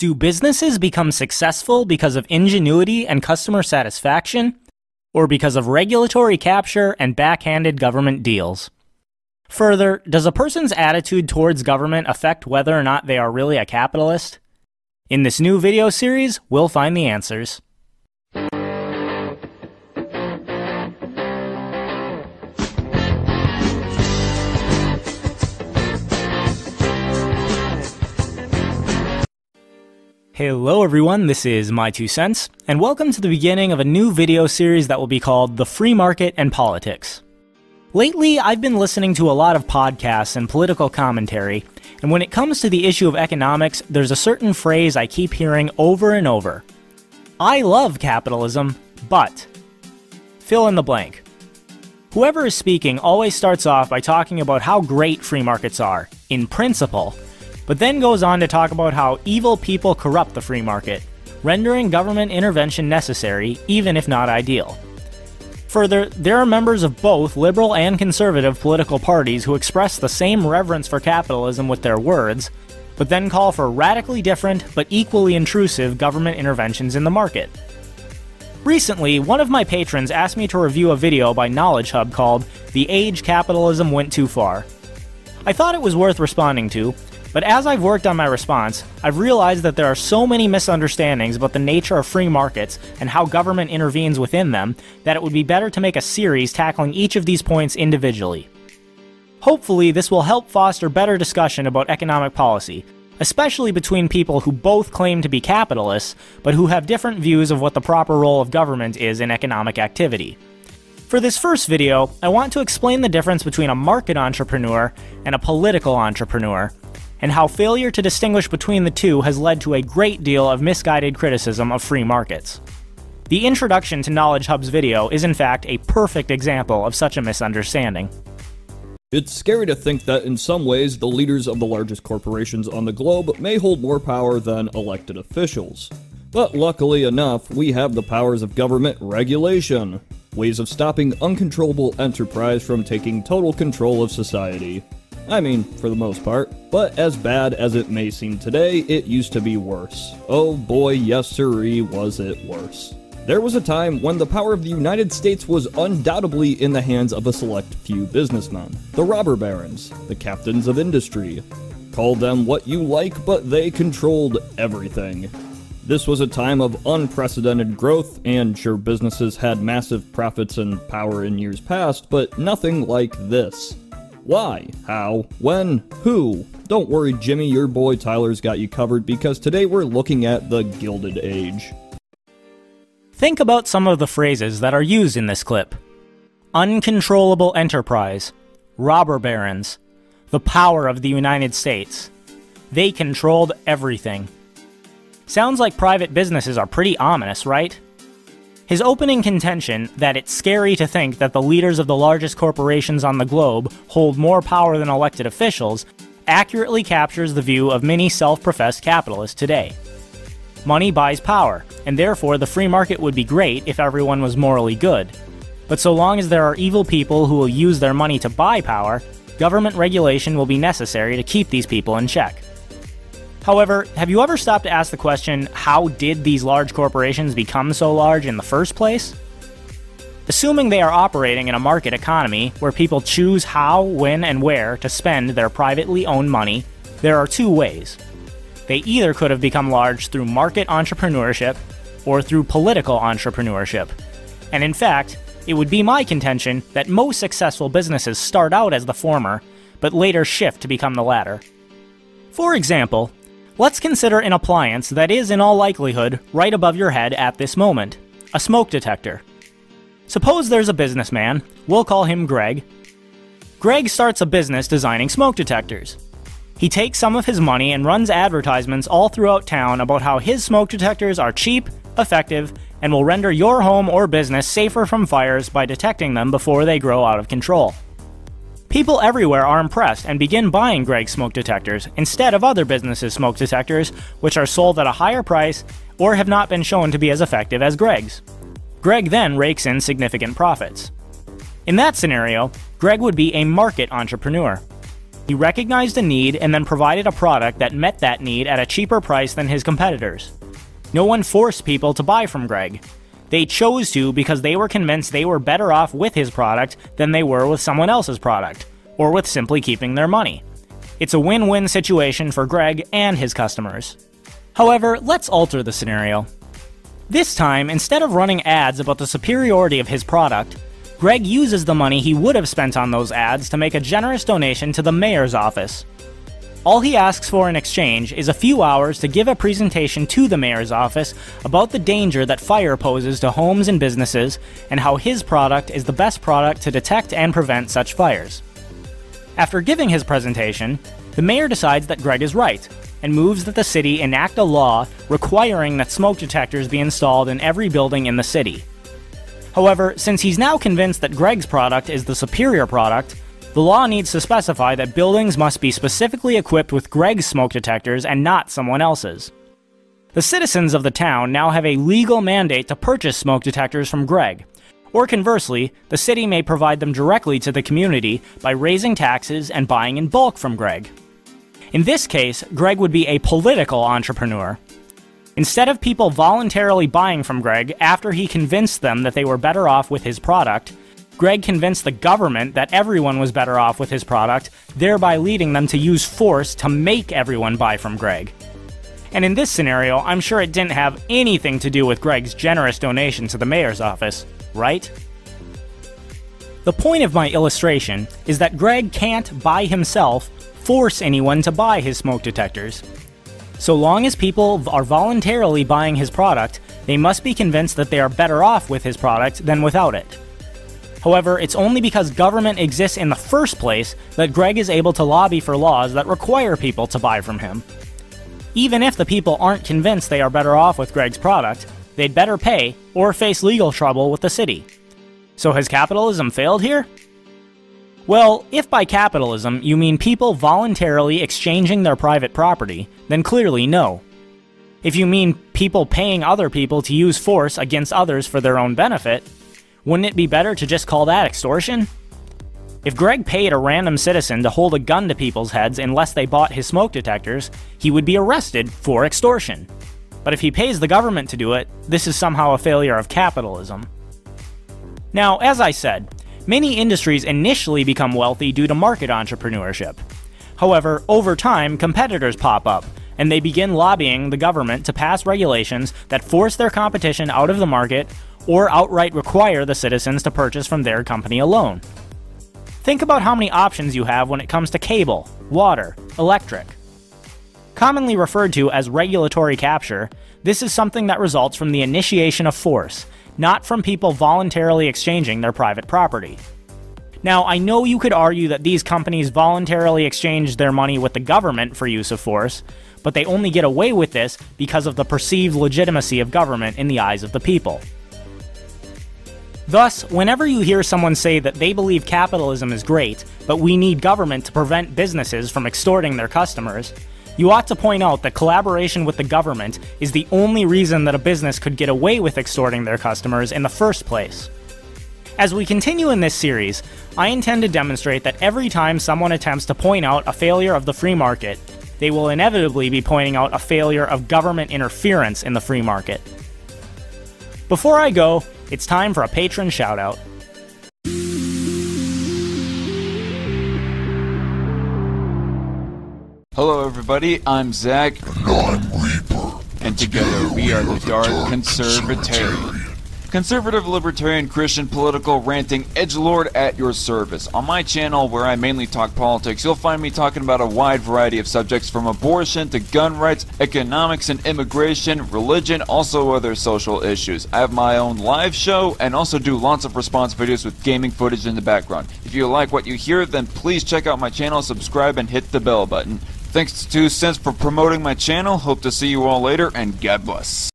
Do businesses become successful because of ingenuity and customer satisfaction, or because of regulatory capture and backhanded government deals? Further, does a person's attitude towards government affect whether or not they are really a capitalist? In this new video series, we'll find the answers. Hello everyone, this is My Two Cents, and welcome to the beginning of a new video series that will be called The Free Market and Politics. Lately, I've been listening to a lot of podcasts and political commentary, and when it comes to the issue of economics, there's a certain phrase I keep hearing over and over. I love capitalism, but... fill in the blank. Whoever is speaking always starts off by talking about how great free markets are, in principle, but then goes on to talk about how evil people corrupt the free market, rendering government intervention necessary, even if not ideal. Further, there are members of both liberal and conservative political parties who express the same reverence for capitalism with their words, but then call for radically different but equally intrusive government interventions in the market. Recently, one of my patrons asked me to review a video by Knowledge Hub called "The Age Capitalism Went Too Far." I thought it was worth responding to, but as I've worked on my response, I've realized that there are so many misunderstandings about the nature of free markets and how government intervenes within them that it would be better to make a series tackling each of these points individually. Hopefully, this will help foster better discussion about economic policy, especially between people who both claim to be capitalists, but who have different views of what the proper role of government is in economic activity. For this first video, I want to explain the difference between a market entrepreneur and a political entrepreneur, and how failure to distinguish between the two has led to a great deal of misguided criticism of free markets. The introduction to Knowledge Hub's video is in fact a perfect example of such a misunderstanding. It's scary to think that in some ways the leaders of the largest corporations on the globe may hold more power than elected officials. But luckily enough, we have the powers of government regulation, ways of stopping uncontrollable enterprise from taking total control of society. I mean, for the most part. But as bad as it may seem today, it used to be worse. Oh boy, yes sirree, was it worse. There was a time when the power of the United States was undoubtedly in the hands of a select few businessmen. The robber barons, the captains of industry. Call them what you like, but they controlled everything. This was a time of unprecedented growth, and sure, businesses had massive profits and power in years past, but nothing like this. Why? How? When? Who? Don't worry, Jimmy, your boy Tyler's got you covered because today we're looking at the Gilded Age. Think about some of the phrases that are used in this clip. Uncontrollable enterprise, robber barons, the power of the United States. They controlled everything. Sounds like private businesses are pretty ominous, right? His opening contention that it's scary to think that the leaders of the largest corporations on the globe hold more power than elected officials accurately captures the view of many self-professed capitalists today. Money buys power, and therefore the free market would be great if everyone was morally good. But so long as there are evil people who will use their money to buy power, government regulation will be necessary to keep these people in check. However, have you ever stopped to ask the question, how did these large corporations become so large in the first place? Assuming they are operating in a market economy where people choose how, when, and where to spend their privately owned money, there are two ways. They either could have become large through market entrepreneurship or through political entrepreneurship. And in fact, it would be my contention that most successful businesses start out as the former, but later shift to become the latter. For example, let's consider an appliance that is in all likelihood right above your head at this moment, a smoke detector. Suppose there's a businessman, we'll call him Greg. Greg starts a business designing smoke detectors. He takes some of his money and runs advertisements all throughout town about how his smoke detectors are cheap, effective, and will render your home or business safer from fires by detecting them before they grow out of control. People everywhere are impressed and begin buying Greg's smoke detectors instead of other businesses' smoke detectors, which are sold at a higher price or have not been shown to be as effective as Greg's. Greg then rakes in significant profits. In that scenario, Greg would be a market entrepreneur. He recognized a need and then provided a product that met that need at a cheaper price than his competitors. No one forced people to buy from Greg. They chose to because they were convinced they were better off with his product than they were with someone else's product, or with simply keeping their money. It's a win-win situation for Greg and his customers. However, let's alter the scenario. This time, instead of running ads about the superiority of his product, Greg uses the money he would have spent on those ads to make a generous donation to the mayor's office. All he asks for in exchange is a few hours to give a presentation to the mayor's office about the danger that fire poses to homes and businesses and how his product is the best product to detect and prevent such fires. After giving his presentation, the mayor decides that Greg is right and moves that the city enact a law requiring that smoke detectors be installed in every building in the city. However, since he's now convinced that Greg's product is the superior product, the law needs to specify that buildings must be specifically equipped with Greg's smoke detectors and not someone else's. The citizens of the town now have a legal mandate to purchase smoke detectors from Greg, or conversely, the city may provide them directly to the community by raising taxes and buying in bulk from Greg. In this case, Greg would be a political entrepreneur. Instead of people voluntarily buying from Greg after he convinced them that they were better off with his product, Greg convinced the government that everyone was better off with his product, thereby leading them to use force to make everyone buy from Greg. And in this scenario, I'm sure it didn't have anything to do with Greg's generous donation to the mayor's office, right? The point of my illustration is that Greg can't, by himself, force anyone to buy his smoke detectors. So long as people are voluntarily buying his product, they must be convinced that they are better off with his product than without it. However, it's only because government exists in the first place that Greg is able to lobby for laws that require people to buy from him. Even if the people aren't convinced they are better off with Greg's product, they'd better pay or face legal trouble with the city. So has capitalism failed here? Well, if by capitalism you mean people voluntarily exchanging their private property, then clearly no. If you mean people paying other people to use force against others for their own benefit, wouldn't it be better to just call that extortion? If Greg paid a random citizen to hold a gun to people's heads unless they bought his smoke detectors, he would be arrested for extortion. But if he pays the government to do it, this is somehow a failure of capitalism. Now, as I said, many industries initially become wealthy due to market entrepreneurship. However, over time, competitors pop up, and they begin lobbying the government to pass regulations that force their competition out of the market or outright require the citizens to purchase from their company alone. Think about how many options you have when it comes to cable, water, electric. Commonly referred to as regulatory capture, this is something that results from the initiation of force, not from people voluntarily exchanging their private property. Now, I know you could argue that these companies voluntarily exchange their money with the government for use of force, but they only get away with this because of the perceived legitimacy of government in the eyes of the people. Thus, whenever you hear someone say that they believe capitalism is great, but we need government to prevent businesses from extorting their customers, you ought to point out that collaboration with the government is the only reason that a business could get away with extorting their customers in the first place. As we continue in this series, I intend to demonstrate that every time someone attempts to point out a failure of the free market, they will inevitably be pointing out a failure of government interference in the free market. Before I go, it's time for a patron shoutout. Hello everybody, I'm Zach. And I'm Reaper. And together we are the Dark Conservatarian. Conservative, libertarian, Christian, political, ranting, edgelord at your service. On my channel, where I mainly talk politics, you'll find me talking about a wide variety of subjects from abortion to gun rights, economics and immigration, religion, also other social issues. I have my own live show and also do lots of response videos with gaming footage in the background. If you like what you hear, then please check out my channel, subscribe, and hit the bell button. Thanks to 2 cents for promoting my channel. Hope to see you all later, and God bless.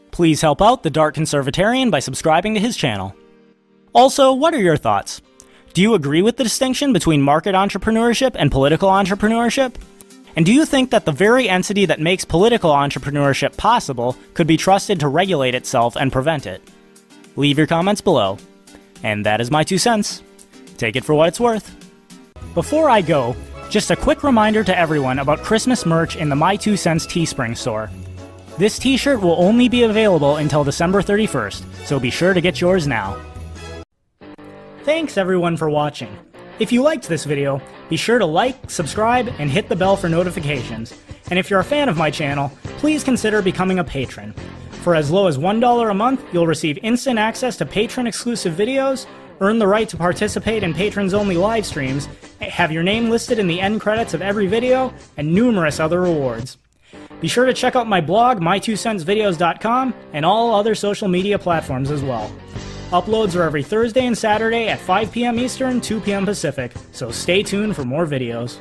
Please help out the Dark Conservatarian by subscribing to his channel. Also, what are your thoughts? Do you agree with the distinction between market entrepreneurship and political entrepreneurship? And do you think that the very entity that makes political entrepreneurship possible could be trusted to regulate itself and prevent it? Leave your comments below. And that is my 2 cents. Take it for what it's worth. Before I go, Just a quick reminder to everyone about Christmas merch in the My 2 Cents Teespring store. This t-shirt will only be available until December 31st, so be sure to get yours now. Thanks everyone for watching. If you liked this video, be sure to like, subscribe, and hit the bell for notifications. And if you're a fan of my channel, please consider becoming a patron. For as low as $1 a month, you'll receive instant access to patron-exclusive videos, earn the right to participate in patrons-only live streams, have your name listed in the end credits of every video, and numerous other rewards. Be sure to check out my blog, my2centsvideos.com, and all other social media platforms as well. Uploads are every Thursday and Saturday at 5 p.m. Eastern, 2 p.m. Pacific, so stay tuned for more videos.